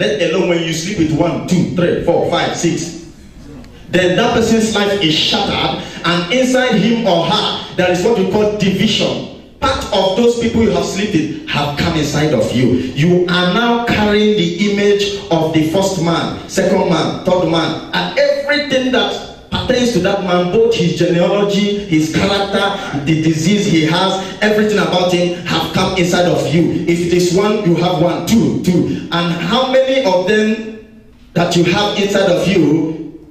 let alone when you sleep with 1, 2, 3, 4, 5, 6, then that person's life is shattered, and inside him or her there is what we call division. Part of those people you have slept with have come inside of you. You are now carrying the image of the first man, second man, third man, and everything that pertains to that man, both his genealogy, his character, the disease he has, everything about him have come inside of you. If it is 1, you have 1, 2, 2. And how many of them that you have inside of you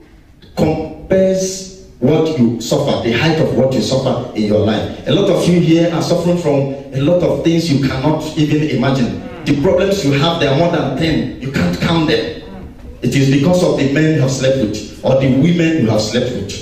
compares what you suffer, the height of what you suffer in your life? A lot of you here are suffering from a lot of things you cannot even imagine. The problems you have, there are more than 10. You can't count them. It is because of the men you have slept with, or the women you have slept with.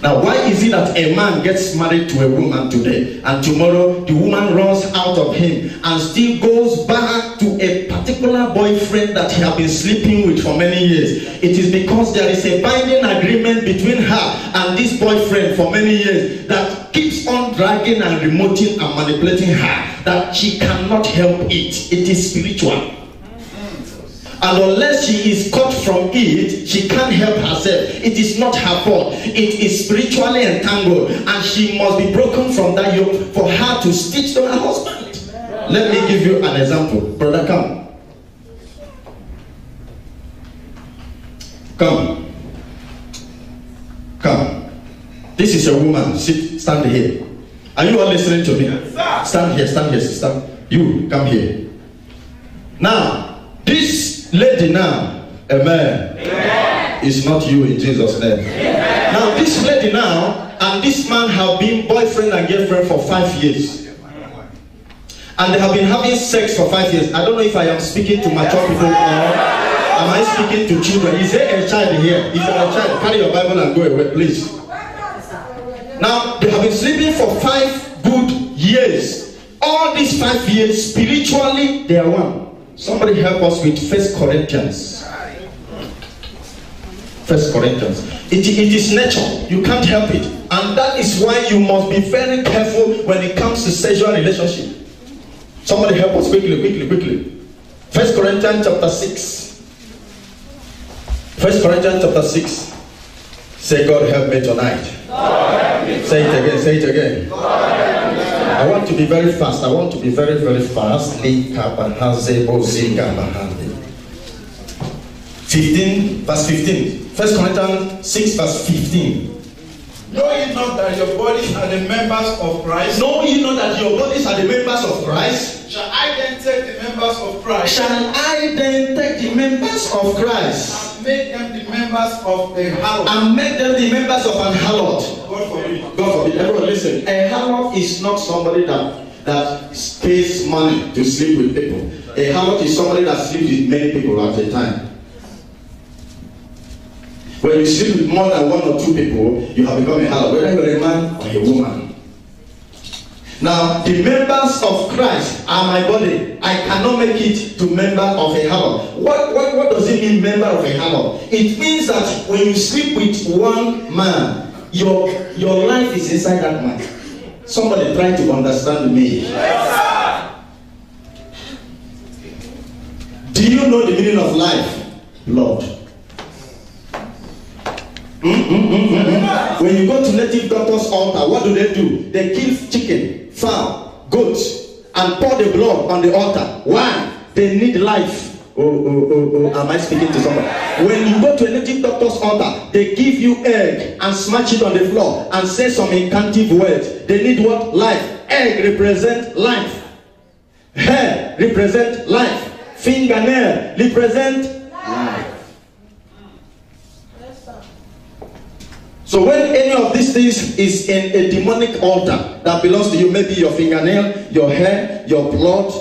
Now, why is it that a man gets married to a woman today, and tomorrow the woman runs out of him and still goes back to a particular boyfriend that he has been sleeping with for many years? It is because there is a binding agreement between her and this boyfriend for many years that keeps on dragging and remoting and manipulating her, that she cannot help it. It is spiritual. And unless she is cut from it, she can't help herself. It is not her fault. It is spiritually entangled, and she must be broken from that yoke for her to stitch to her husband. Let me give you an example. Brother, come. Come. Come. This is a woman. Stand here. Are you all listening to me? Stand here, stand here, stand. You, come here. Now, this lady now, amen, is not you in Jesus' name. Amen. Now this lady now and this man have been boyfriend and girlfriend for 5 years, and they have been having sex for 5 years. I don't know if I am speaking to mature people or am I speaking to children. Is there a child here? If you are a child, carry your Bible and go away, please. Now they have been sleeping for 5 good years. All these 5 years, spiritually they are one. Somebody help us with 1 Corinthians. 1 Corinthians. It is nature. You can't help it. And that is why you must be very careful when it comes to sexual relationship. Somebody help us quickly. 1 Corinthians chapter 6. 1 Corinthians chapter 6. Say, God help me tonight. Say it again. I want to be very fast. I want to be very, very fast. 15, verse 15. 1 Corinthians 6, verse 15. Know ye not that your bodies are the members of Christ? Know ye not that your bodies are the members of Christ? Shall I then take the members of Christ? Shall I then take the members of Christ? And make them the members of a harlot? And make them the members of an harlot? God forbid. God forbid. Everyone listen. A harlot is not somebody that pays money to sleep with people. A harlot is somebody that sleeps with many people at a time. When you sleep with more than 1 or 2 people, you have become a harlot, whether you're a man or a woman. Now, the members of Christ are my body. I cannot make it to member of a harlot. What does it mean, member of a harlot? It means that when you sleep with one man, your life is inside that man. Somebody try to understand me. Yes, do you know the meaning of life? Blood. When you go to native doctor's altar, what do? They kill chicken, fowl, goats, and pour the blood on the altar. Why? They need life. Oh, am I speaking to somebody? When you go to a native doctor's altar, they give you egg and smash it on the floor and say some incantive words. They need what? Life. Egg represent life. Hair represent life. Fingernail represent life. So when any of these things is in a demonic altar that belongs to you, maybe your fingernail, your hair, your blood,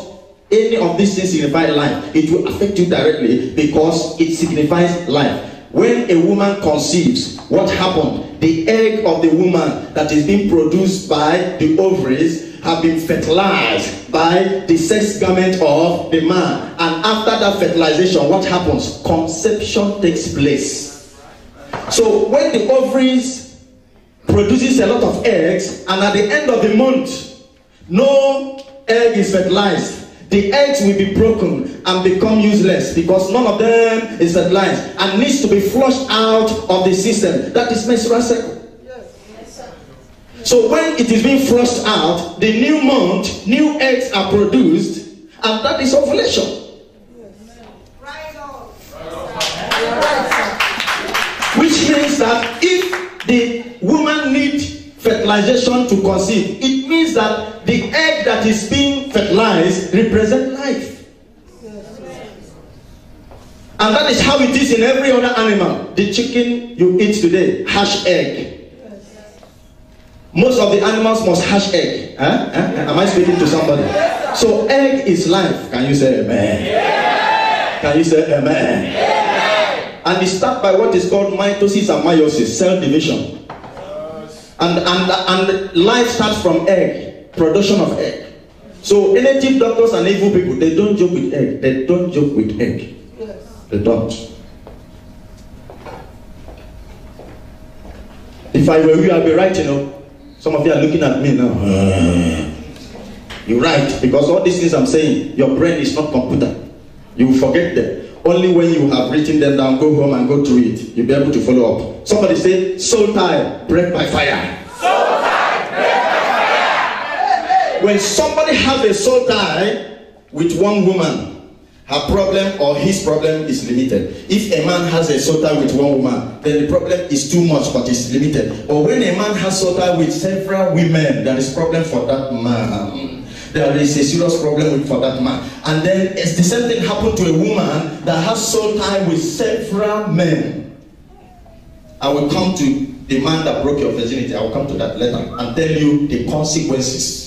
any of these things signify life. It will affect you directly because it signifies life. When a woman conceives, what happened? The egg of the woman that is being produced by the ovaries have been fertilized by the sex garment of the man. And after that fertilization, what happens? Conception takes place. So when the ovaries produces a lot of eggs, and at the end of the month, no egg is fertilized, the eggs will be broken and become useless because none of them is fertilized and needs to be flushed out of the system. That is menstrual cycle. So when it is being flushed out, the new month, new eggs are produced, and that is ovulation. Which means that if the woman needs fertilization to conceive, it means that the egg that is being fertilized represents life. And that is how it is in every other animal. The chicken you eat today, hatch egg. Most of the animals must hatch egg. Am I speaking to somebody? So egg is life. Can you say amen? Can you say amen? And it starts by what is called mitosis and meiosis, cell division. And life starts from egg, production of egg. So native doctors and evil people, they don't joke with egg. They don't joke with egg. They don't. If I were you, I'd be right, you know. Some of you are looking at me now. You're right, because all these things I'm saying, your brain is not computer. You will forget them. Only when you have written them down, go home and go through it, you'll be able to follow up. Somebody say, soul tie, break by fire. Soul tie, break by fire. When somebody has a soul tie with one woman, her problem or his problem is limited. If a man has a soul tie with one woman, then the problem is too much, but it's limited. Or when a man has soul tie with several women, there is problem for that man. There is a serious problem for that man. And then it's the same thing happened to a woman that has soul tie with several men. I will come to the man that broke your virginity. I will come to that later and tell you the consequences.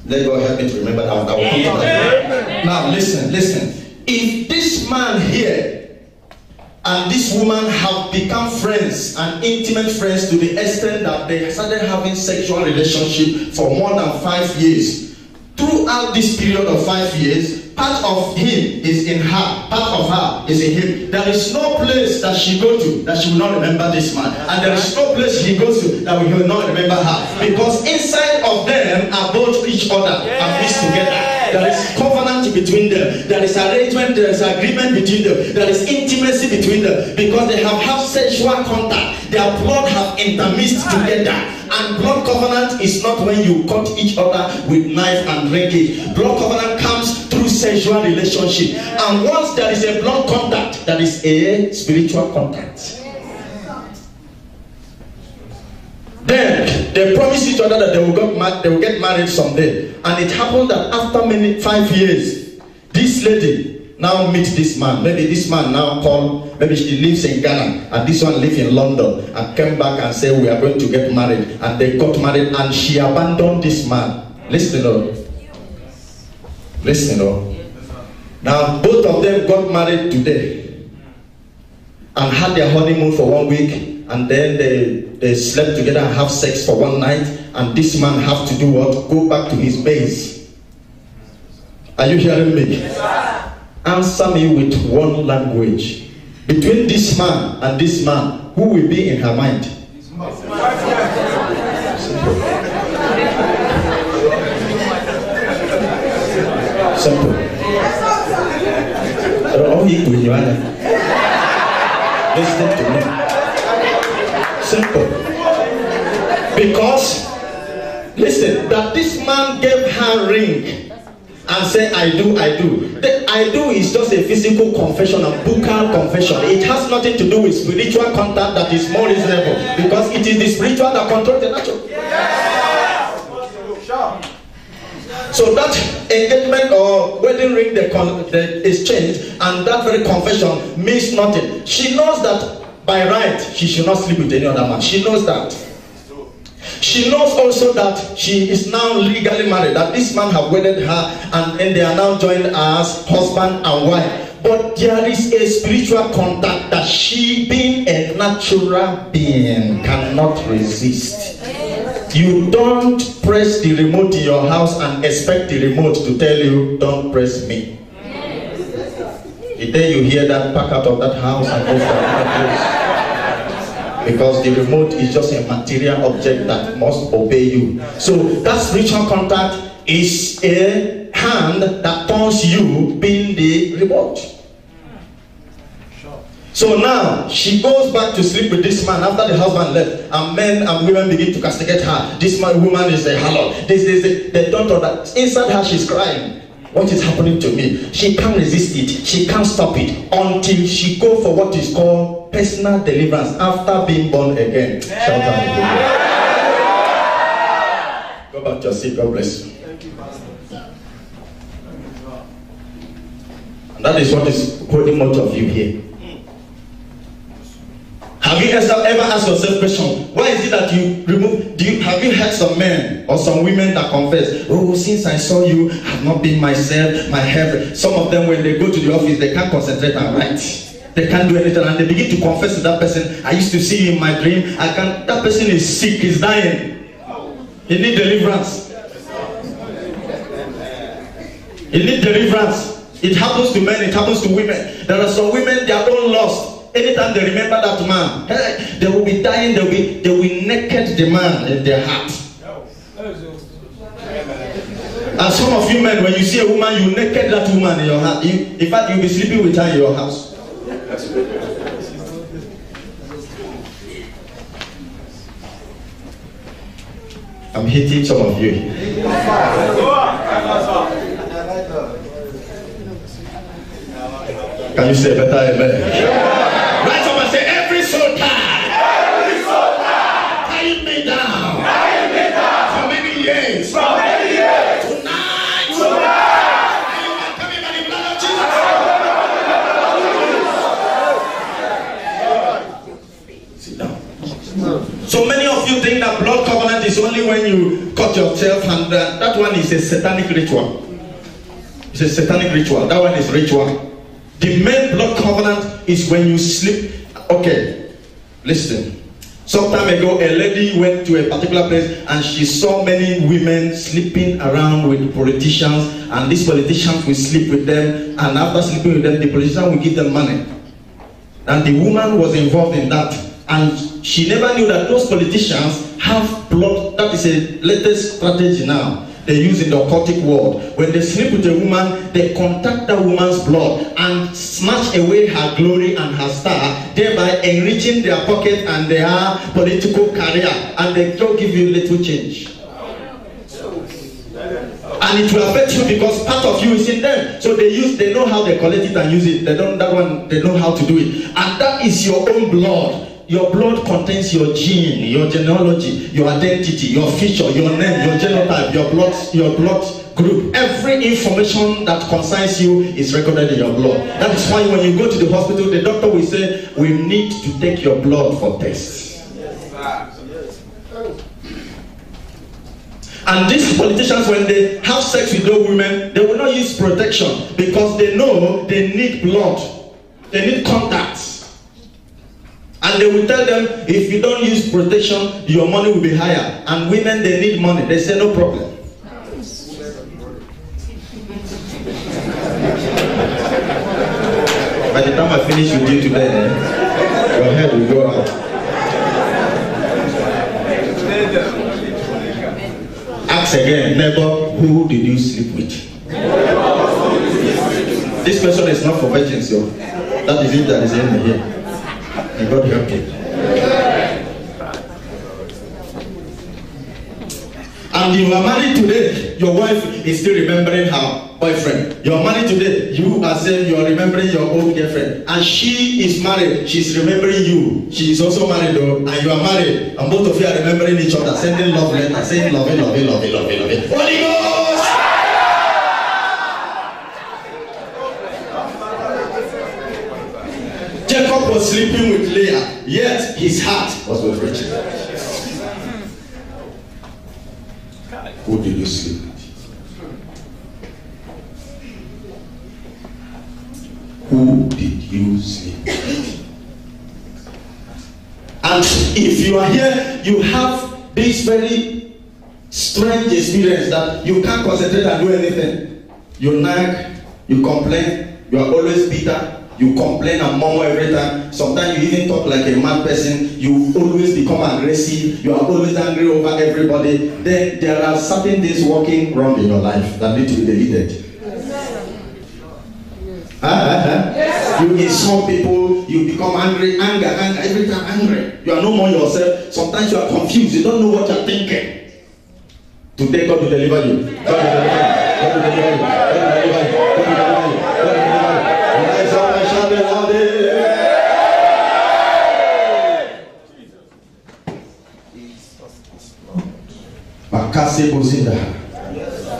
Let God help me to remember that. I will come to that. Now listen. If this man here and this woman have become friends and intimate friends to the extent that they started having sexual relationship for more than 5 years, throughout this period of 5 years, part of him is in her, part of her is in him. There is no place that she go to that she will not remember this man, and there is no place he goes to that he will not remember her, because inside of them are both each other and mixed together. There is covenant between them. There is arrangement. There is agreement between them. There is intimacy between them, because they have had sexual contact. Their blood have intermixed together. And blood covenant is not when you cut each other with knife and drink it. Blood covenant comes through sexual relationship. And once there is a blood contact, there is a spiritual contact. Then they promise each other that they will get married someday. And it happened that after 5 years, this lady now meets this man. Maybe this man now called, maybe she lives in Ghana and this one lives in London, and came back and said, we are going to get married. And they got married and she abandoned this man. Listen, now both of them got married today and had their honeymoon for 1 week. And then they slept together and have sex for one night, and this man have to do what? Go back to his base. Are you hearing me? Yes, answer me with one language. Between this man and this man, who will be in her mind? Simple. Listen to me. Simple. Because, listen, that this man gave her ring and said, I do. The I do is just a physical confession, a buccal confession. It has nothing to do with spiritual contact that is more reasonable, because it is the spiritual that controls the natural. So that engagement or wedding ring they exchange and that very confession means nothing. She knows that by right, she should not sleep with any other man. She knows that. She knows also that she is now legally married, that this man have wedded her, and they are now joined as husband and wife. But there is a spiritual contact that she, being a natural being, cannot resist. You don't press the remote in your house and expect the remote to tell you, don't press me. The day you hear that, pack out of that house and go to another place. Because the remote is just a material object that must obey you. So that spiritual contact is a hand that turns you being the reward. So now she goes back to sleep with this man after the husband left, and men and women begin to castigate her. This woman is a harlot. They don't know that inside her she's crying. What is happening to me? She can't resist it. She can't stop it until she go for what is called personal deliverance after being born again. Shout out. Go back to your seat. God bless you. And that is what is holding most of you here. Have you ever asked yourself a question? Why is it that you remove? Have you heard some men or some women that confess, oh, since I saw you, I've not been myself, my head. Some of them, when they go to the office, they can't concentrate and write. They can't do anything, and they begin to confess to that person, I used to see you in my dream. That person is sick, he's dying. He needs deliverance. He needs deliverance. It happens to men, it happens to women. There are some women, they are all lost. Anytime they remember that man, they will be dying, they will naked the man in their heart. And some of you men, when you see a woman, you naked that woman in your heart. In fact, you'll be sleeping with her in your house. I'm hitting some of you. Can you say better amen? Right up and say, every soul tie, tying me down, for many years, tonight, I am coming by the blood of Jesus. Sit down. So many of you think that blood covenant is only when you cut yourself, and that one is a satanic ritual. It's a satanic ritual. That one is ritual. The main blood covenant is when you sleep. Okay, listen. Some time ago, a lady went to a particular place and she saw many women sleeping around with politicians, and these politicians will sleep with them, and after sleeping with them, the politician will give them money. And the woman was involved in that, and she never knew that those politicians have blood. That is a latest strategy now they use in the occultic world. When they sleep with a woman, they contact that woman's blood and snatch away her glory and her star, thereby enriching their pocket and their political career, and they don't give you little change. And it will affect you because part of you is in them. So they know how they collect it and use it. They know how to do it. And that is your own blood. Your blood contains your gene, your genealogy, your identity, your feature, your name, your genotype, your blood group. Every information that concerns you is recorded in your blood. That is why when you go to the hospital, the doctor will say, we need to take your blood for tests. And these politicians, when they have sex with those women, they will not use protection because they know they need blood. They need contacts. And they will tell them, if you don't use protection, your money will be higher. And women, they need money. They say, no problem. By the time I finish with you today, your head will go out. Ask again, neighbor, who did you sleep with? This question is not for virgins, yo. That is it that is in here. May God help you. And you are married today, your wife is still remembering her boyfriend. You are married today, you are saying you are remembering your old girlfriend. And she is married, she is remembering you. She is also married though, and you are married. And both of you are remembering each other, sending love letters, saying love it, love it, love it, love it, love it. Holy Ghost! Jacob was sleeping with Leah, yet his heart was with Rachel. Who did you sleep with? Who did you sleep with? And if you are here, you have this very strange experience that you can't concentrate and do anything. You nag, you complain, you are always bitter. You complain and murmur every time. Sometimes you even talk like a mad person. You always become aggressive. You are always angry over everybody. Then there are certain things working wrong in your life that need to be deleted. You insult people, you become angry, anger, every time angry. You are no more yourself. Sometimes you are confused, you don't know what you are thinking. Today God will deliver you. God will deliver you. God will deliver you. God will deliver you. God will deliver you. God will deliver you. Rise up and shout the loudest.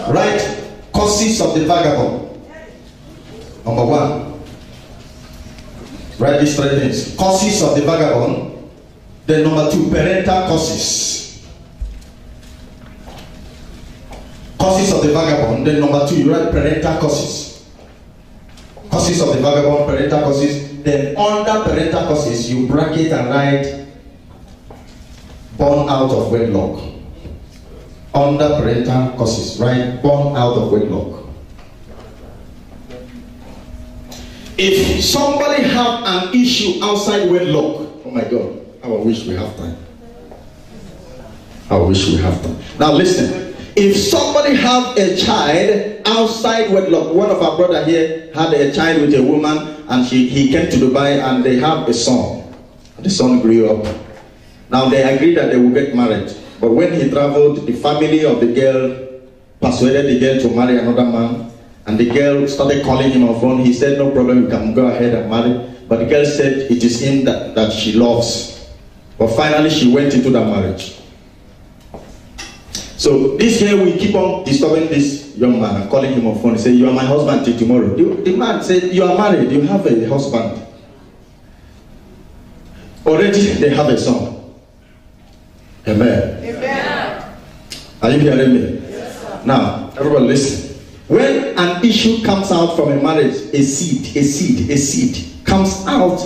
Right? Causes of the vagabond. Number one, write these three things. Causes of the vagabond. Then number two, parental causes. Causes of the vagabond. Then number two, you write parental causes. Causes of the vagabond, parental causes. Then under parental causes, you bracket and write born out of wedlock. Under parental causes, write born out of wedlock. If somebody have an issue outside wedlock, oh my God, I wish we have time. I wish we have time. Now listen, if somebody have a child outside wedlock, one of our brother here had a child with a woman, and he came to Dubai and they have a son. The son grew up. Now they agreed that they will get married. But when he traveled, the family of the girl persuaded the girl to marry another man. And the girl started calling him on phone. He said, no problem, you can go ahead and marry. But the girl said it is him that she loves. But finally, she went into that marriage. So this girl will keep on disturbing this young man and calling him on phone. He said, you are my husband till tomorrow. The man said, you are married, you have a husband. Already they have a son. Amen. Amen. Are you hearing me? Yes, now, everybody listen. When an issue comes out from a marriage, a seed comes out,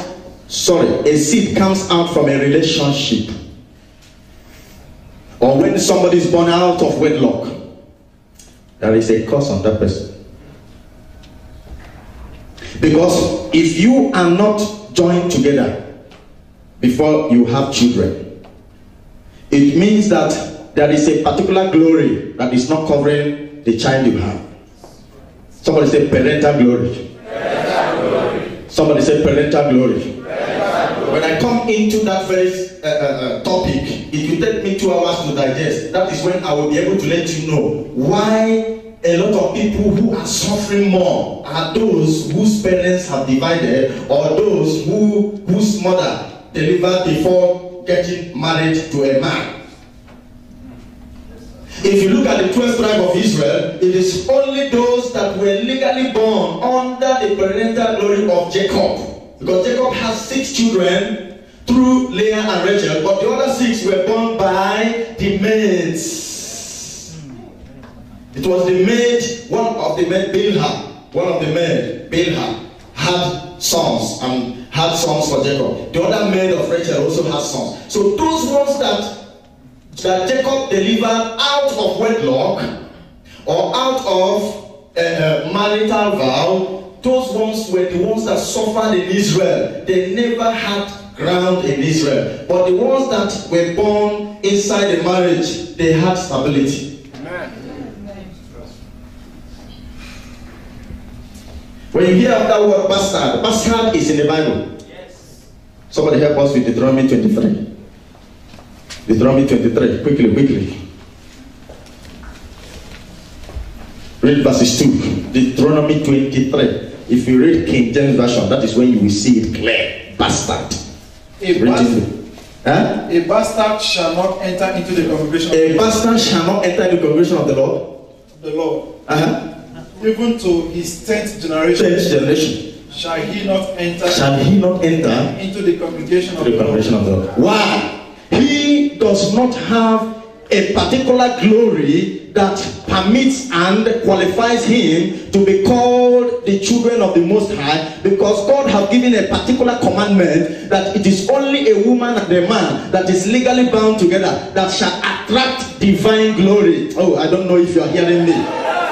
a seed comes out from a relationship. Or when somebody is born out of wedlock, there is a curse on that person. Because if you are not joined together before you have children, it means that there is a particular glory that is not covering the child you have. Somebody say parental glory. Parental glory. Somebody say parental glory. Parental glory. When I come into that very topic, it will take me 2 hours to digest. That is when I will be able to let you know why a lot of people who are suffering more are those whose parents have divided, or those whose mother delivered before getting married to a man. If you look at the 12th tribe of Israel, it is only those that were legally born under the parental glory of Jacob. Because Jacob has 6 children through Leah and Rachel, but the other 6 were born by the maids. It was the maid, one of the maid, Bilhah, had sons and had sons for Jacob. The other maid of Rachel also had sons. So those ones that Jacob delivered out of wedlock or out of marital vow, those ones were the ones that suffered in Israel. They never had ground in Israel. But the ones that were born inside the marriage, they had stability. Amen. When you hear of that word bastard is in the Bible. Yes. Somebody help us with Deuteronomy 23. Deuteronomy 23, quickly. Read verses 2. Deuteronomy 23. If you read King James Version, that is when you will see it clear. Bastard. A bastard shall not enter into the congregation. A bastard shall not enter into the congregation of the Lord. The Lord. Even to his 10th generation. 10th generation. Shall he not enter into the congregation of the Lord. Why? He does not have a particular glory that permits and qualifies him to be called the children of the Most High, because God has given a particular commandment that it is only a woman and a man that is legally bound together that shall attract divine glory. Oh, I don't know if you are hearing me.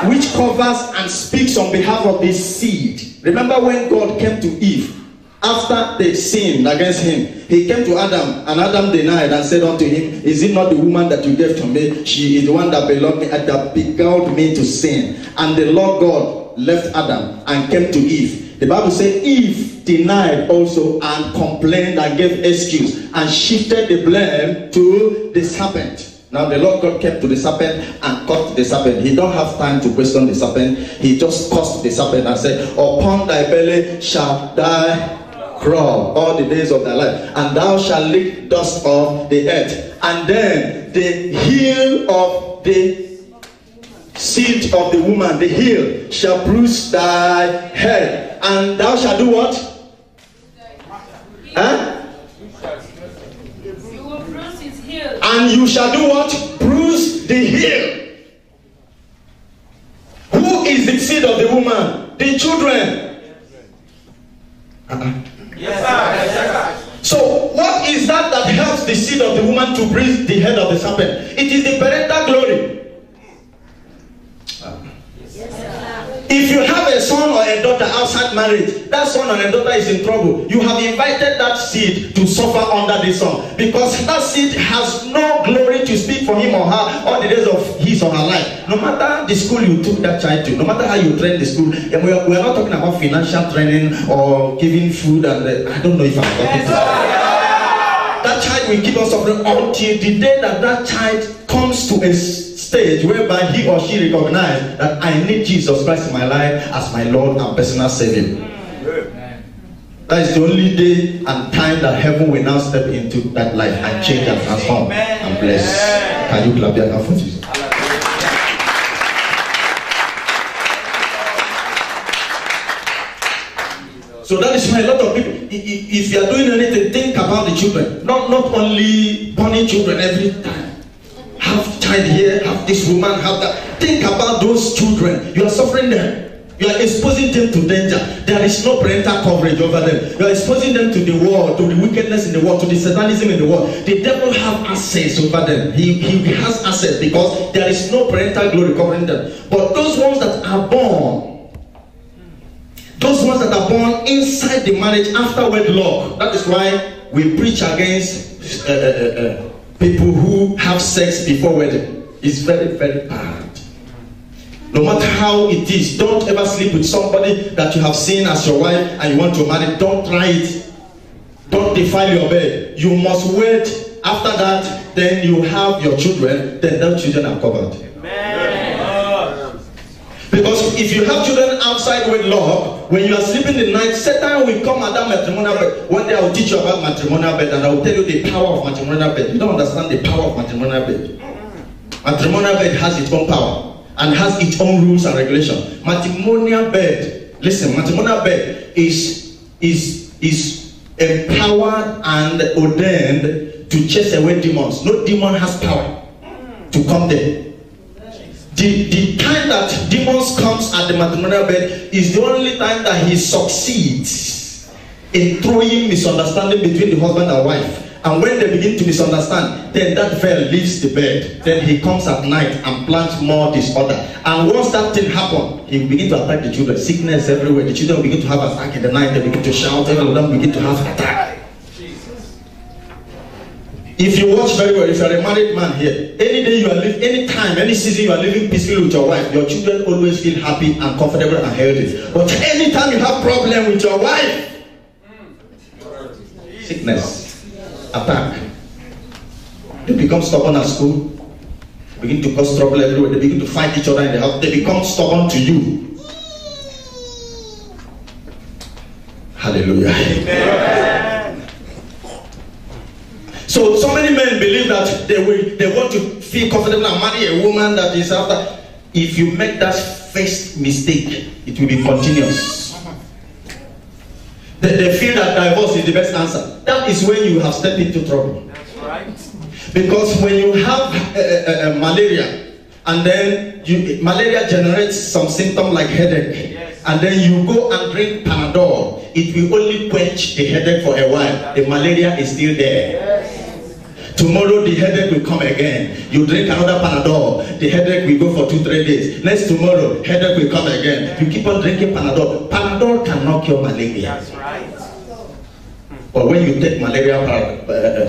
Which covers and speaks on behalf of this seed. Remember when God came to Eve after they sinned against him? He came to Adam, and Adam denied and said unto him, is it not the woman that you gave to me? She is the one that belonged me and that beguiled me to sin. And the Lord God left Adam and came to Eve. The Bible says Eve denied also and complained and gave excuse and shifted the blame to the serpent. Now the Lord God came to the serpent and caught the serpent. He don't have time to question the serpent. He just cursed the serpent and said, upon thy belly shall thy crawl all the days of thy life, and thou shalt lick dust of the earth. And then the heel of the seed of the woman, the heel, shall bruise thy head, and thou shalt do what? Huh? You will bruise his heel. And you shall do what? Bruise the heel. Who is the seed of the woman? The children. Yes, sir. So what is that that helps the seed of the woman to bruise the head of the serpent? It is the parental glory. If you have a son or a daughter outside marriage, that son or a daughter is in trouble. You have invited that seed to suffer under the sun, because that seed has no glory to speak for him or her all the days of his or her life. No matter the school you took that child to, no matter how you train the school, and we are not talking about financial training or giving food and I don't know if I'm talking to that child will keep on suffering until the day that that child comes to a stage whereby he or she recognizes that I need Jesus Christ in my life as my Lord and personal Savior. That is the only day and time that heaven will now step into that life and change and transform and bless. Can you clap your hands for Jesus? So that is why a lot of people, if you are doing anything, think about the children. Not only burning children every time. Have child here, have this woman, have that. Think about those children. You are suffering them. You are exposing them to danger. There is no parental coverage over them. You are exposing them to the world, to the wickedness in the world, to the satanism in the world. The devil have access over them. He has access because there is no parental glory covering them. But those ones that are born, inside the marriage after wedlock, that is why we preach against people who have sex before wedding. It's very, very bad. No matter how it is, don't ever sleep with somebody that you have seen as your wife and you want to marry. Don't try it. Don't defile your bed. You must wait. After that, then you have your children. Then those children are covered. Amen. Because if you have children outside wedlock, when you are sleeping the night, Satan will come at that matrimonial bed. One day I will teach you about matrimonial bed and I will tell you the power of matrimonial bed. You don't understand the power of matrimonial bed. Matrimonial bed has its own power and has its own rules and regulations. Matrimonial bed, listen, matrimonial bed is empowered and ordained to chase away demons. No demon has power to come there. The time that demons comes at the matrimonial bed is the only time that he succeeds in throwing misunderstanding between the husband and wife. And when they begin to misunderstand, then that veil leaves the bed. Then he comes at night and plants more disorder. And once that thing happens, he will begin to attack the children. Sickness everywhere. The children will begin to have attack in the night. They begin to shout. Every of them begin to have attack. If you watch very well, if you are a married man here, any day you are living, any time, any season you are living peacefully with your wife, your children always feel happy and comfortable and healthy. But anytime you have problem with your wife, sickness, attack. They become stubborn at school, begin to cause trouble everywhere, they begin to fight each other in the house, they become stubborn to you. Hallelujah. Amen. So many men believe that they want to feel comfortable and marry a woman that is after. If you make that first mistake, it will be continuous. They feel that divorce is the best answer. That is when you have stepped into trouble. That's right. Because when you have malaria, and then malaria generates some symptom like headache, yes. And then you go and drink Panadol, it will only quench the headache for a while. The malaria is still there. Yes. Tomorrow the headache will come again. You drink another Panadol, the headache will go for 2-3 days. Next tomorrow, headache will come again. You keep on drinking Panadol. Panadol cannot cure malaria. That's right. But when you take malaria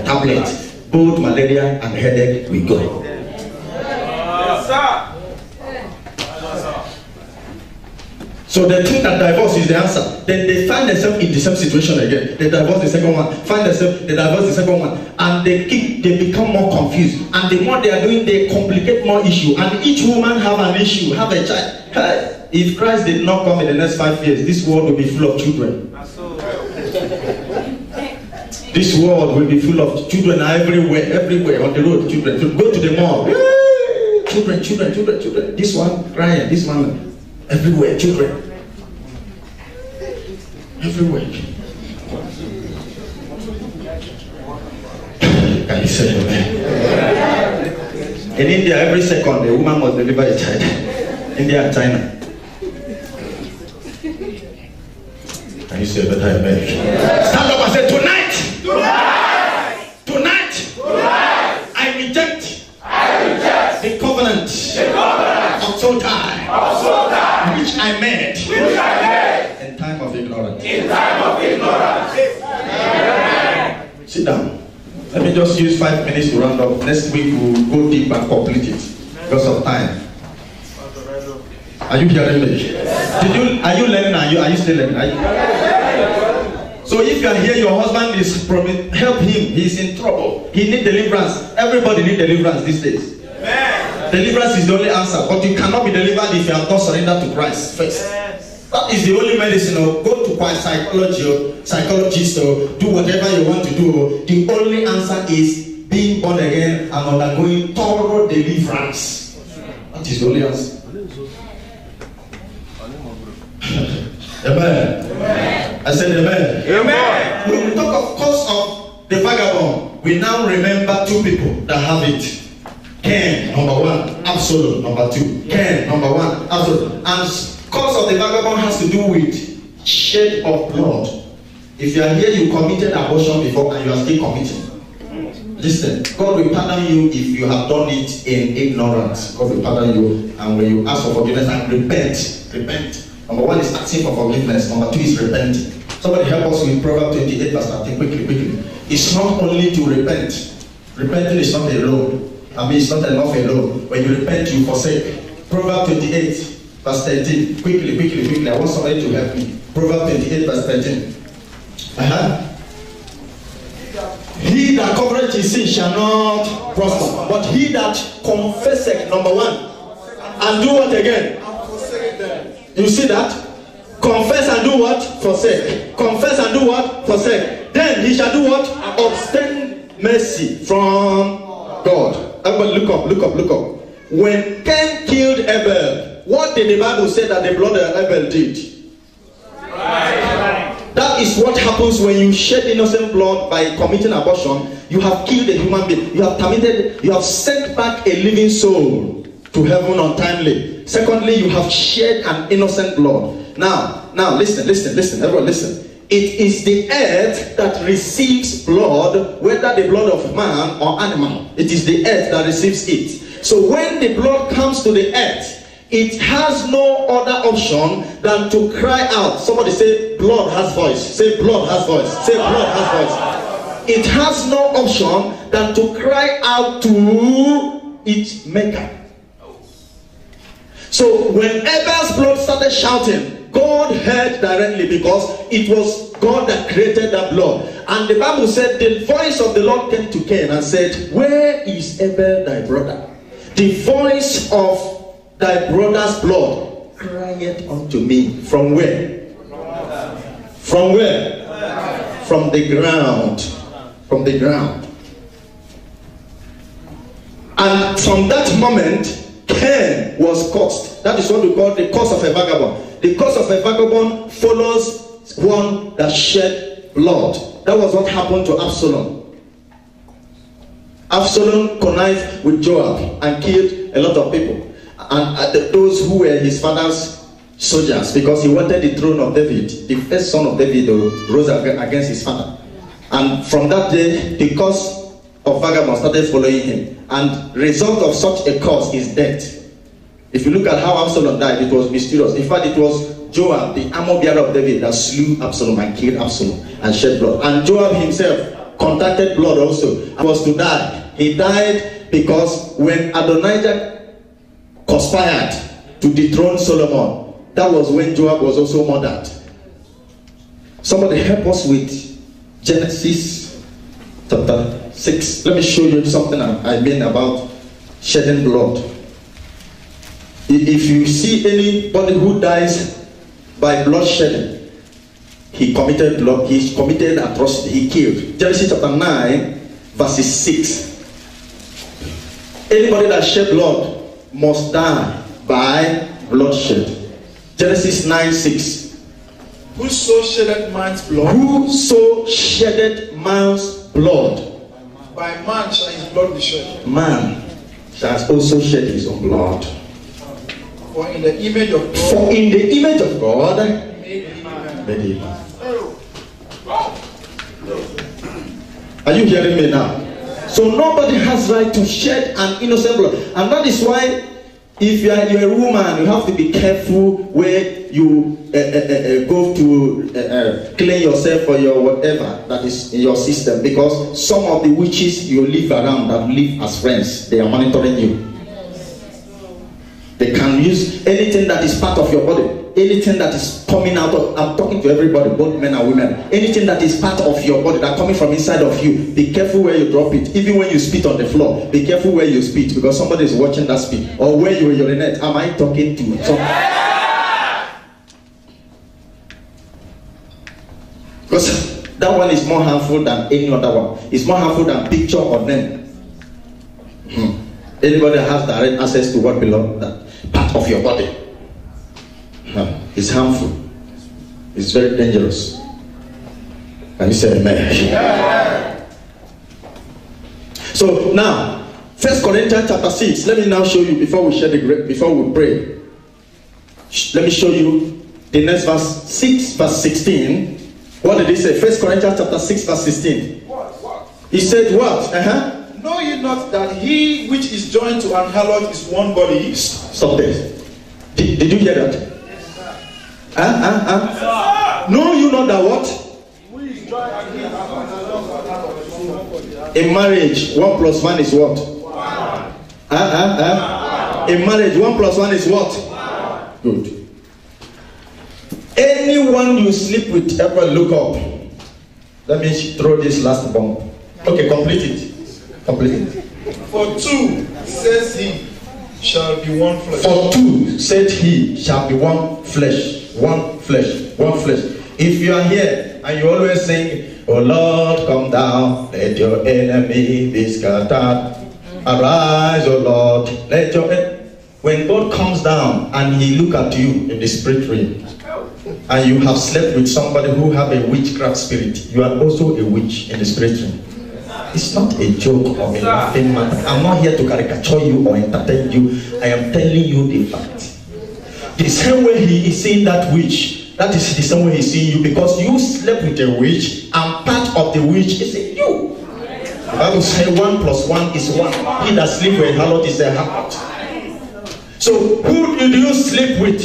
tablets, both malaria and headache will go. Yes, sir. So they think that divorce is the answer. Then they find themselves in the same situation again. They divorce the second one, find themselves, they divorce the second one, and they become more confused. And the more they are doing, they complicate more issue. And each woman have an issue, have a child. If Christ did not come in the next 5 years, this world will be full of children. This world will be full of children everywhere on the road. Children, to go to the mall. Children. This one crying, this one. Everywhere, children. Everywhere. Can you say amen? In India, every second, a woman must deliver a child. India and China. Can you say better amen? Stand up and say, tonight, I reject the covenant of soul tie, which I made in time of ignorance. Sit down. Let me just use 5 minutes to round up. Next week we'll go deep and complete it because of time. Are you hearing me? Are you learning? Are you still learning? So if you are here, your husband is help him. He's in trouble. He needs deliverance. Everybody needs deliverance these days. Deliverance is the only answer, but you cannot be delivered if you have not surrendered to Christ first. That is the only medicine. Go to psychology or psychologist or do whatever you want to do. The only answer is being born again and undergoing thorough deliverance. That is the only answer. Amen. I said amen. Amen. When we talk of cause of the vagabond, we now remember 2 people that have it. Cain, number 1, Absalom, number 2. Cain, number 1, Absalom. And cause of the vagabond has to do with shed of blood. If you are here, you committed abortion before and you are still committing. Listen, God will pardon you if you have done it in ignorance. God will pardon you, and when you ask for forgiveness and repent. Number 1 is asking for forgiveness. Number 2 is repenting. Somebody help us with Proverbs 28 verse 13. Quickly. It's not only to repent. Repenting is not alone. It's not enough alone. When you repent, you forsake. Proverbs 28 verse 13. Quickly. I want somebody to help me. Proverbs 28 verse 13. He that covereth his sin shall not prosper, but he that confesseth, number 1, and do what again? You see that? Confess and do what? Forsake. Confess and do what? Forsake. Then he shall do what? Obtain mercy from God. Everybody look up. When Cain killed Abel, what did the Bible say that the blood of Abel did? Right. That is what happens when you shed innocent blood by committing abortion. You have killed a human being. You have sent back a living soul to heaven untimely. Secondly, you have shed an innocent blood. Now listen, everyone listen. It is the earth that receives blood, whether the blood of man or animal. It is the earth that receives it. So when the blood comes to the earth, it has no other option than to cry out. Somebody say, blood has voice. Say, blood has voice. Say, blood has voice. It has no option than to cry out to its maker. So when Abel's blood started shouting, God heard directly because it was God that created that blood. And the Bible said the voice of the Lord came to Cain and said, where is Abel thy brother? The voice of thy brother's blood cried unto me. From where? From where? From the ground. From the ground. And from that moment, Cain was cursed. That is what we call the curse of a vagabond. The curse of a vagabond follows one that shed blood. That was what happened to Absalom. Absalom connived with Joab and killed a lot of people. And those who were his father's soldiers, because he wanted the throne of David. The first son of David rose against his father. And from that day, the curse of vagabonds started following him, and result of such a cause is death. If you look at how Absalom died, it was mysterious. In fact, it was Joab, the armor bearer of David, that slew Absalom and killed Absalom and shed blood. And Joab himself contacted blood also and was to die. He died because when Adonijah conspired to dethrone Solomon, that was when Joab was also murdered. Somebody help us with Genesis chapter 6. Let me show you something I mean about shedding blood. If you see anybody who dies by bloodshed, he committed atrocity, he killed. Genesis chapter 9, verses 6. Anybody that shed blood must die by bloodshed. Genesis 9, 6. Whoso shedded man's blood, whoso shedded man's blood, by man shall his blood be shed. Man shall also shed his own blood. For in the image of God, made him. Are you hearing me now? So nobody has right to shed an innocent blood, and that is why if you're a woman, you have to be careful where you go to clean yourself for your whatever that is in your system, because some of the witches you live around that live as friends, they are monitoring you. They can use anything that is part of your body, anything that is coming out of, I'm talking to everybody, both men and women, anything that is part of your body that coming from inside of you, be careful where you drop it. Even when you spit on the floor, be careful where you spit, because somebody is watching that spit. Or where you urinate. Am I talking to somebody? Because that one is more harmful than any other one. It's more harmful than picture or name. Anybody that has direct access to what belongs, that part of your body, it's harmful. It's very dangerous. Can you say amen? Yeah. So now, 1 Corinthians chapter 6. Let me now show you before we share the grape, before we pray. Let me show you the next verse, 6 verse 16. What did he say? 1 Corinthians chapter 6 verse 16. What? He said what? Know ye not that he which is joined to an harlot is one body? Stop there. Did you hear that? Know you not that what? In marriage, 1 plus 1 is what? In marriage, 1 plus 1 is what? Good. Anyone you sleep with, ever look up. Let me throw this last bomb. Okay, complete it. For two, says he, shall be one flesh. For two, said he, shall be one flesh. One flesh. One flesh. If you are here and you always sing, oh Lord, come down, let your enemy be scattered. Arise, oh Lord, let your enemy. When God comes down and he look at you in the spirit realm, and you have slept with somebody who have a witchcraft spirit, you are also a witch in the spirit realm. It's not a joke or a laughing matter. I'm not here to caricature you or entertain you. I am telling you the fact. The same way he is seeing that witch, that is the same way he's seeing you, because you slept with a witch and part of the witch is in you. The Bible says 1 plus 1 is 1. He that sleeps with a harlot is a harlot. So who did you sleep with?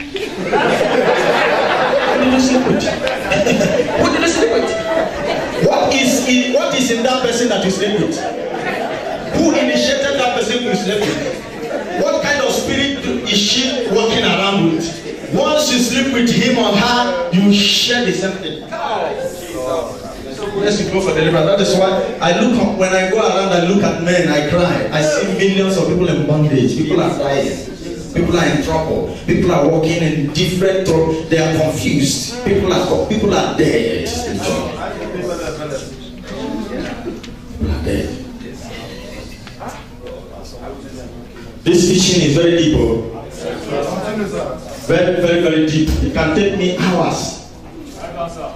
Who did you sleep with? Who did you sleep with? What is in that person that you sleep with? Who initiated that person you sleep with? What kind of spirit is she walking around with? Once you sleep with him or her, you share the same thing. Let's go for deliverance. That is why I look up, when I go around, I look at men, I cry. I see millions of people in bondage. People are dying. People are in trouble. People are walking in different trouble. They are confused. People are dead. This teaching is very deep. Very, very, very deep. It can take me hours.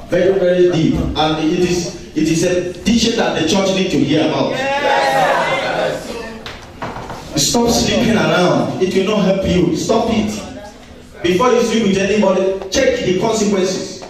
Very, very deep. And it is a teaching that the church needs to hear about. Stop sleeping around. It will not help you. Stop it. Before you sleep with anybody, check the consequences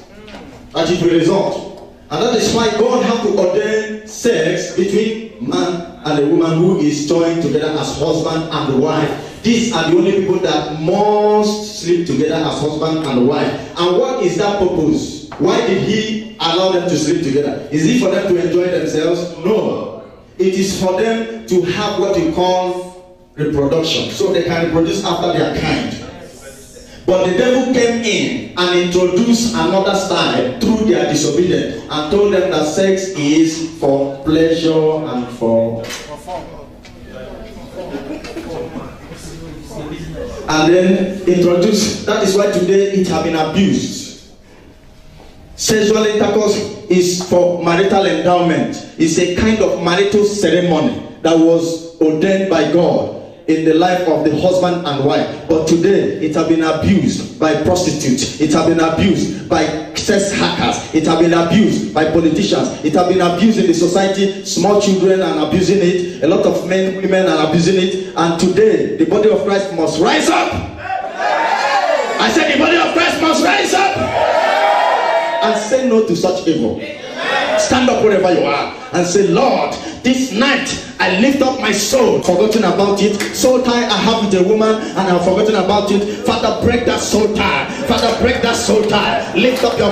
that it will result. And that is why God had to ordain sex between man and a woman who is joined together as husband and wife. These are the only people that must sleep together as husband and wife. And what is that purpose? Why did he allow them to sleep together? Is it for them to enjoy themselves? No. It is for them to have what we call reproduction, so they can reproduce after their kind. But the devil came in and introduced another style through their disobedience and told them that sex is for pleasure and for... And then introduced, that is why today it has been abused. Sexual intercourse is for marital endowment. It's a kind of marital ceremony that was ordained by God in the life of the husband and wife. But today it has been abused by prostitutes. It has been abused by sex hackers. It has been abused by politicians. It has been abused in the society. Small children are abusing it. A lot of men, women are abusing it. And today the body of Christ must rise up. I said the body of Christ must rise up and say no to such evil. Stand up wherever you are and say, Lord, this night I lift up my soul. Forgotten about it. Soul tie I have with a woman and I've forgotten about it. Father, break that soul tie. Father, break that soul tie. Lift up your